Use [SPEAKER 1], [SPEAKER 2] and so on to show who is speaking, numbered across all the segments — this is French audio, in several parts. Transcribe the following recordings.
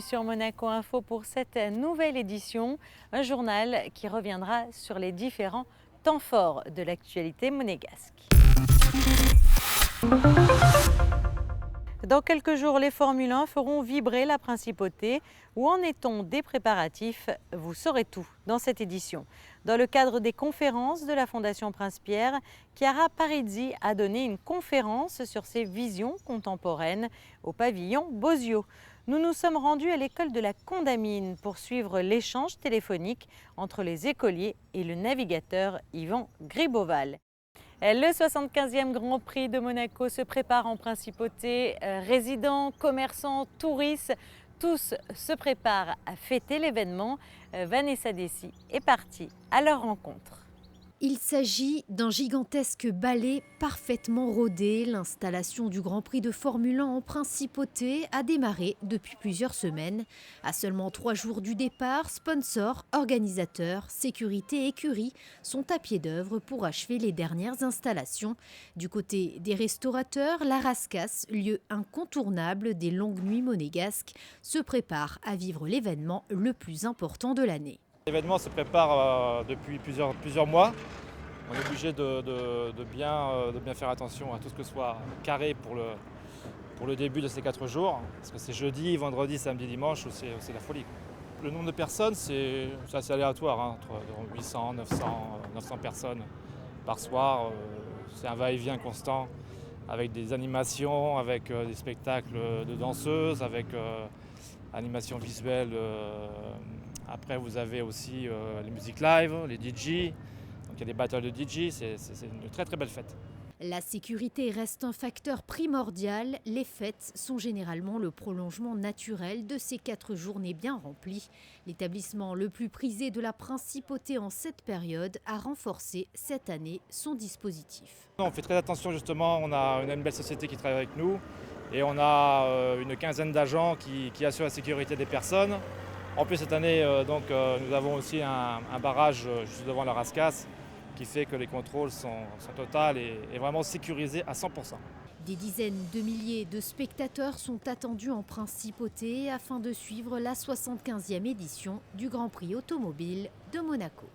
[SPEAKER 1] sur Monaco Info pour cette nouvelle édition, un journal qui reviendra sur les différents temps forts de l'actualité monégasque. Dans quelques jours, les Formule 1 feront vibrer la principauté. Où en est-on des préparatifs? Vous saurez tout dans cette édition. Dans le cadre des conférences de la Fondation Prince-Pierre, Chiara Parisi a donné une conférence sur ses visions contemporaines au pavillon Bosio. Nous nous sommes rendus à l'école de la Condamine pour suivre l'échange téléphonique entre les écoliers et le navigateur Yvan Griboval. Le 75e Grand Prix de Monaco se prépare en principauté. Résidents, commerçants, touristes, tous se préparent à fêter l'événement. Vanessa Dessy est partie à leur rencontre.
[SPEAKER 2] Il s'agit d'un gigantesque ballet parfaitement rodé. L'installation du Grand Prix de Formule 1 en principauté a démarré depuis plusieurs semaines. À seulement 3 jours du départ, sponsors, organisateurs, sécurité et écurie sont à pied d'œuvre pour achever les dernières installations. Du côté des restaurateurs, la Rascasse, lieu incontournable des longues nuits monégasques, se prépare à vivre l'événement le plus important de l'année.
[SPEAKER 3] L'événement se prépare depuis plusieurs mois. On est obligé de bien faire attention à tout ce que soit carré pour le début de ces 4 jours. Parce que c'est jeudi, vendredi, samedi, dimanche où c'est la folie. Le nombre de personnes, c'est assez aléatoire, entre 800, 900 personnes par soir. C'est un va-et-vient constant avec des animations, avec des spectacles de danseuses, avec animations visuelles. Après, vous avez aussi les musiques live, les DJ. Donc il y a des battles de DJ, c'est une très très belle fête.
[SPEAKER 2] La sécurité reste un facteur primordial. Les fêtes sont généralement le prolongement naturel de ces 4 journées bien remplies. L'établissement le plus prisé de la principauté en cette période a renforcé cette année son dispositif.
[SPEAKER 3] On fait très attention justement, on a une belle société qui travaille avec nous et on a une quinzaine d'agents qui assurent la sécurité des personnes. En plus cette année, nous avons aussi un barrage juste devant la Rascasse qui fait que les contrôles sont totaux et vraiment sécurisés à 100%.
[SPEAKER 2] Des dizaines de milliers de spectateurs sont attendus en principauté afin de suivre la 75e édition du Grand Prix automobile de Monaco.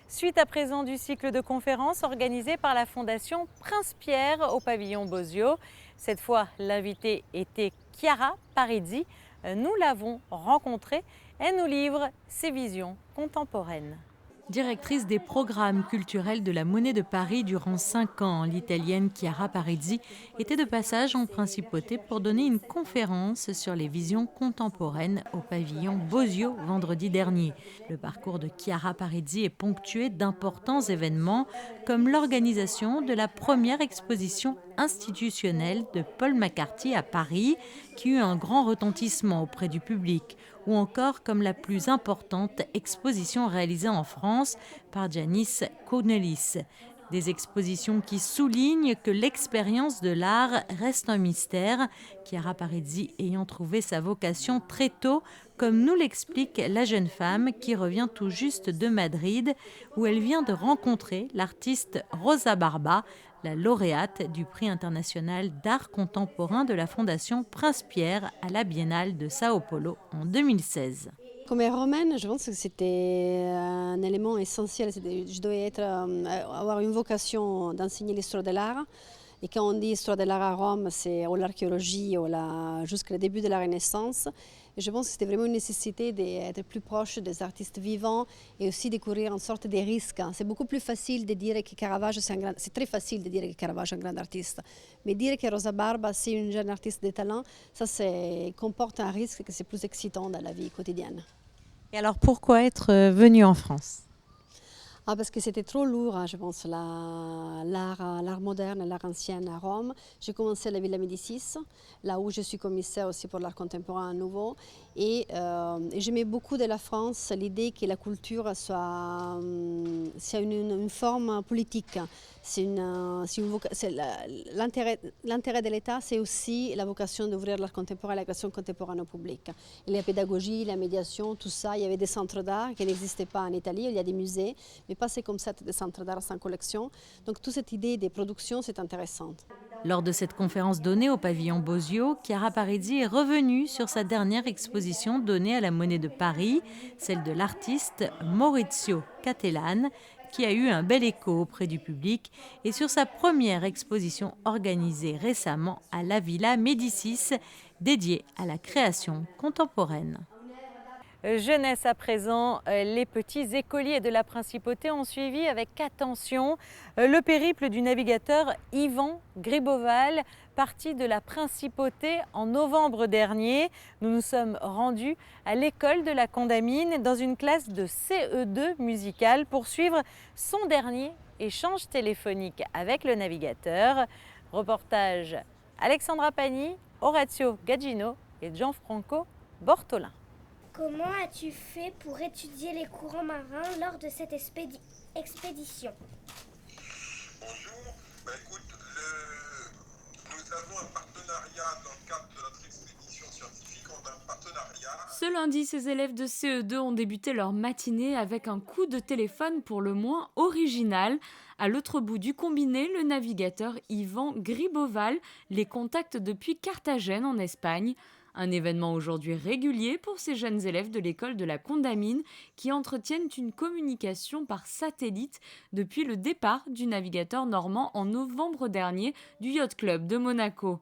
[SPEAKER 1] Suite à présent du cycle de conférences organisé par la Fondation Prince-Pierre au pavillon Bosio. Cette fois, l'invitée était Chiara Parisi. Nous l'avons rencontrée. Elle nous livre ses visions contemporaines. Directrice des programmes culturels de la Monnaie de Paris durant 5 ans, l'Italienne Chiara Parisi était de passage en principauté pour donner une conférence sur les visions contemporaines au pavillon Bosio vendredi dernier. Le parcours de Chiara Parisi est ponctué d'importants événements comme l'organisation de la première exposition institutionnelle de Paul McCartney à Paris, qui eut un grand retentissement auprès du public, ou encore comme la plus importante exposition réalisée en France par Giannis Cornelis. Des expositions qui soulignent que l'expérience de l'art reste un mystère, Chiara Parisi ayant trouvé sa vocation très tôt, comme nous l'explique la jeune femme qui revient tout juste de Madrid, où elle vient de rencontrer l'artiste Rosa Barba, la lauréate du prix international d'art contemporain de la Fondation Prince-Pierre à la Biennale de Sao Paulo en 2016.
[SPEAKER 4] Comme romaine, je pense que c'était un élément essentiel. Je devais avoir une vocation d'enseigner l'histoire de l'art. Et quand on dit histoire de l'art à Rome, c'est ou l'archéologie ou jusqu'au début de la Renaissance. Et je pense que c'était vraiment une nécessité d'être plus proche des artistes vivants et aussi de courir en sorte des risques. C'est beaucoup plus facile de dire que Caravaggio, c'est très facile de dire que Caravaggio est un grand artiste. Mais dire que Rosa Barba, c'est une jeune artiste de talent, ça comporte un risque que c'est plus excitant dans la vie quotidienne.
[SPEAKER 1] Et alors pourquoi être venue en France ?
[SPEAKER 4] Parce que c'était trop lourd, je pense, l'art moderne, l'art ancien à Rome. J'ai commencé à la Villa Médicis, là où je suis commissaire aussi pour l'art contemporain à nouveau. Et j'aimais beaucoup de la France l'idée que la culture soit une forme politique. L'intérêt de l'État, c'est aussi la vocation d'ouvrir l'art contemporain, la création contemporaine au public. Et la pédagogie, la médiation, tout ça, il y avait des centres d'art qui n'existaient pas en Italie, il y a des musées. mais pas 57 des centres d'art sans collection. Donc toute cette idée des productions, c'est intéressante.
[SPEAKER 1] Lors de cette conférence donnée au pavillon Bosio, Chiara Parisi est revenue sur sa dernière exposition donnée à la Monnaie de Paris, celle de l'artiste Maurizio Cattelan, qui a eu un bel écho auprès du public, et sur sa première exposition organisée récemment à la Villa Médicis, dédiée à la création contemporaine. Jeunesse à présent, les petits écoliers de la Principauté ont suivi avec attention le périple du navigateur Ivan Griboval, parti de la Principauté en novembre dernier. Nous nous sommes rendus à l'école de la Condamine dans une classe de CE2 musicale pour suivre son dernier échange téléphonique avec le navigateur. Reportage Alexandra Pani, Orazio Gaggino et Gianfranco Bortolin.
[SPEAKER 5] Comment as-tu fait pour étudier les courants marins lors de cette expédition?
[SPEAKER 6] Bonjour, écoute, nous avons un partenariat dans le cadre de notre expédition scientifique. On a un partenariat.
[SPEAKER 7] Ce lundi, ces élèves de CE2 ont débuté leur matinée avec un coup de téléphone pour le moins original. À l'autre bout du combiné, le navigateur Ivan Griboval les contacte depuis Carthagène en Espagne. Un événement aujourd'hui régulier pour ces jeunes élèves de l'école de la Condamine qui entretiennent une communication par satellite depuis le départ du navigateur normand en novembre dernier du Yacht Club de Monaco.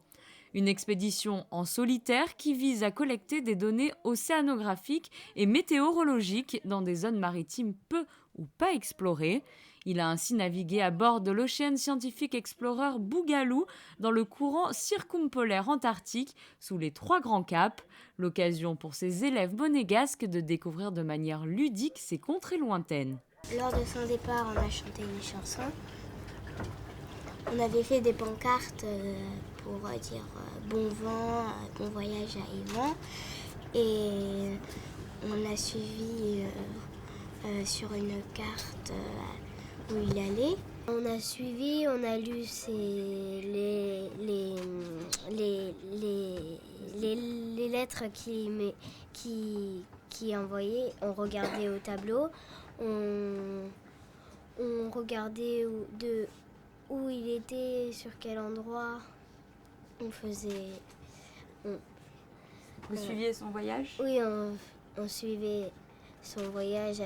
[SPEAKER 7] Une expédition en solitaire qui vise à collecter des données océanographiques et météorologiques dans des zones maritimes peu ou pas explorées. Il a ainsi navigué à bord de l'Ocean Scientific Explorer Boogaloo dans le courant circumpolaire antarctique sous les 3 grands caps. L'occasion pour ces élèves monégasques de découvrir de manière ludique ces contrées lointaines.
[SPEAKER 5] Lors de son départ, on a chanté une chanson. On avait fait des pancartes pour dire bon vent, bon voyage à Yvan. Et on a suivi sur une carte où il allait. On a suivi, on a lu les lettres qui envoyait. On regardait au tableau, on regardait où il était, sur quel endroit. On faisait...
[SPEAKER 7] Vous suiviez son voyage ?
[SPEAKER 5] Oui, on suivait son voyage.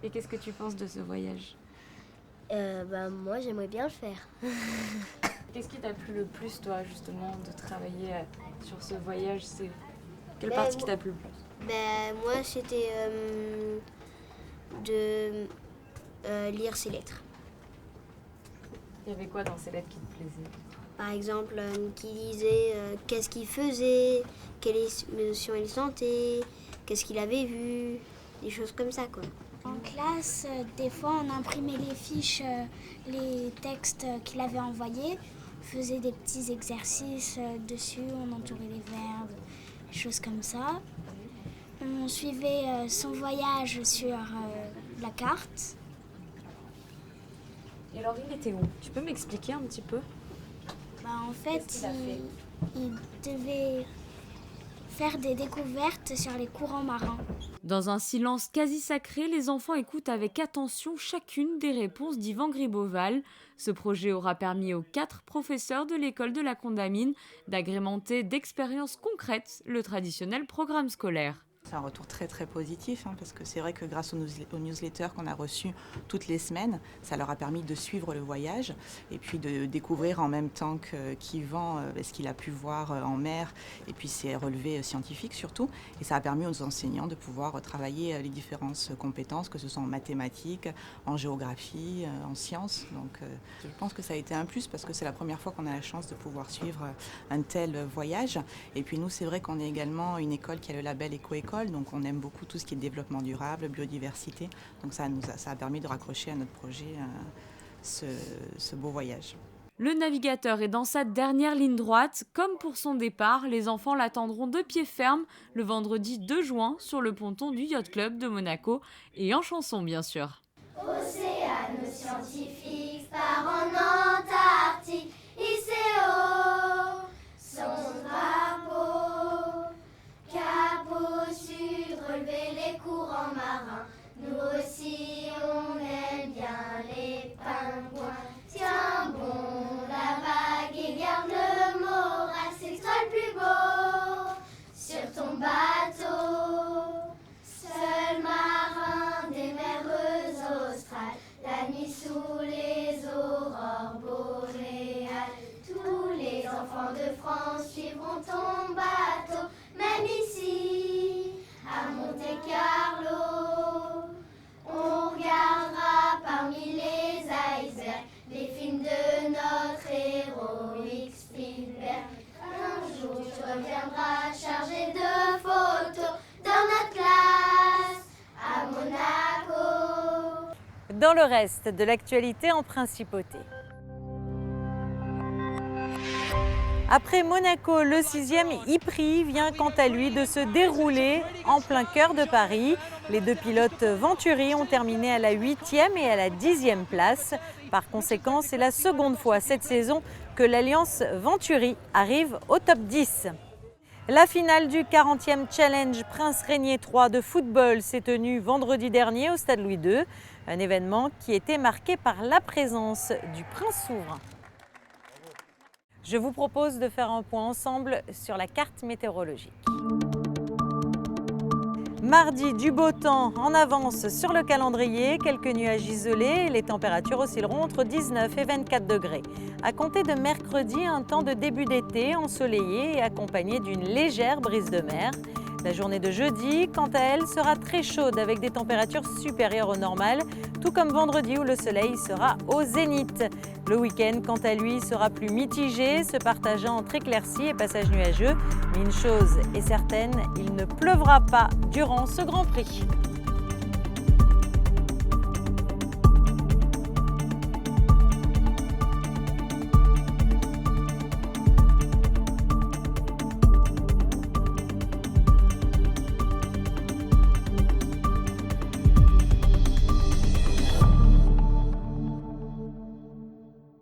[SPEAKER 7] Et qu'est-ce que tu penses de ce voyage ?
[SPEAKER 5] Moi, j'aimerais bien le faire.
[SPEAKER 7] Qu'est-ce qui t'a plu le plus, toi, justement, de travailler sur ce voyage ? Quelle
[SPEAKER 5] Ben,
[SPEAKER 7] partie qui t'a plu le plus ?
[SPEAKER 5] Moi, c'était de lire ses lettres.
[SPEAKER 7] Il y avait quoi dans ces lettres qui te plaisait ?
[SPEAKER 5] Par exemple, qui disait qu'est-ce qu'il faisait, quelle émotion il sentait, qu'est-ce qu'il avait vu, des choses comme ça, quoi.
[SPEAKER 8] En classe, des fois, on imprimait les fiches, les textes qu'il avait envoyés, on faisait des petits exercices dessus, on entourait les verbes, des choses comme ça. On suivait son voyage sur la carte.
[SPEAKER 7] Et alors, il était où ? Tu peux m'expliquer un petit peu ?
[SPEAKER 8] En fait, il devait faire des découvertes sur les courants marins.
[SPEAKER 7] Dans un silence quasi sacré, les enfants écoutent avec attention chacune des réponses d'Ivan Griboval. Ce projet aura permis aux 4 professeurs de l'école de la Condamine d'agrémenter d'expériences concrètes le traditionnel programme scolaire.
[SPEAKER 9] C'est un retour très très positif parce que c'est vrai que grâce aux newsletters qu'on a reçus toutes les semaines, ça leur a permis de suivre le voyage et puis de découvrir en même temps qu'Yvan ce qu'il a pu voir en mer et puis ses relevés scientifiques surtout. Et ça a permis aux enseignants de pouvoir travailler les différentes compétences, que ce soit en mathématiques, en géographie, en sciences. Donc je pense que ça a été un plus parce que c'est la première fois qu'on a la chance de pouvoir suivre un tel voyage. Et puis nous, c'est vrai qu'on est également une école qui a le label Éco-École. Donc on aime beaucoup tout ce qui est développement durable, biodiversité. Donc ça a permis de raccrocher à notre projet ce beau voyage.
[SPEAKER 7] Le navigateur est dans sa dernière ligne droite. Comme pour son départ, les enfants l'attendront de pied ferme le vendredi 2 juin sur le ponton du Yacht Club de Monaco et en chanson bien sûr.
[SPEAKER 10] Océano scientifique part en Antarctique, ICO, son drapeau. Cap au sud, relever les courants marins, nous
[SPEAKER 1] dans le reste de l'actualité en principauté. Après Monaco, le 6e Ypres vient quant à lui de se dérouler en plein cœur de Paris. Les deux pilotes Venturi ont terminé à la 8e et à la 10e place. Par conséquent, c'est la seconde fois cette saison que l'Alliance Venturi arrive au top 10. La finale du 40e Challenge Prince Régnier III de football s'est tenue vendredi dernier au Stade Louis II. Un événement qui était marqué par la présence du prince souverain. Je vous propose de faire un point ensemble sur la carte météorologique. Mardi, du beau temps en avance sur le calendrier, quelques nuages isolés, les températures oscilleront entre 19 et 24 degrés. À compter de mercredi, un temps de début d'été ensoleillé et accompagné d'une légère brise de mer. La journée de jeudi, quant à elle, sera très chaude avec des températures supérieures au normal, tout comme vendredi où le soleil sera au zénith. Le week-end, quant à lui, sera plus mitigé, se partageant entre éclaircies et passages nuageux. Mais une chose est certaine, il ne pleuvra pas durant ce Grand Prix.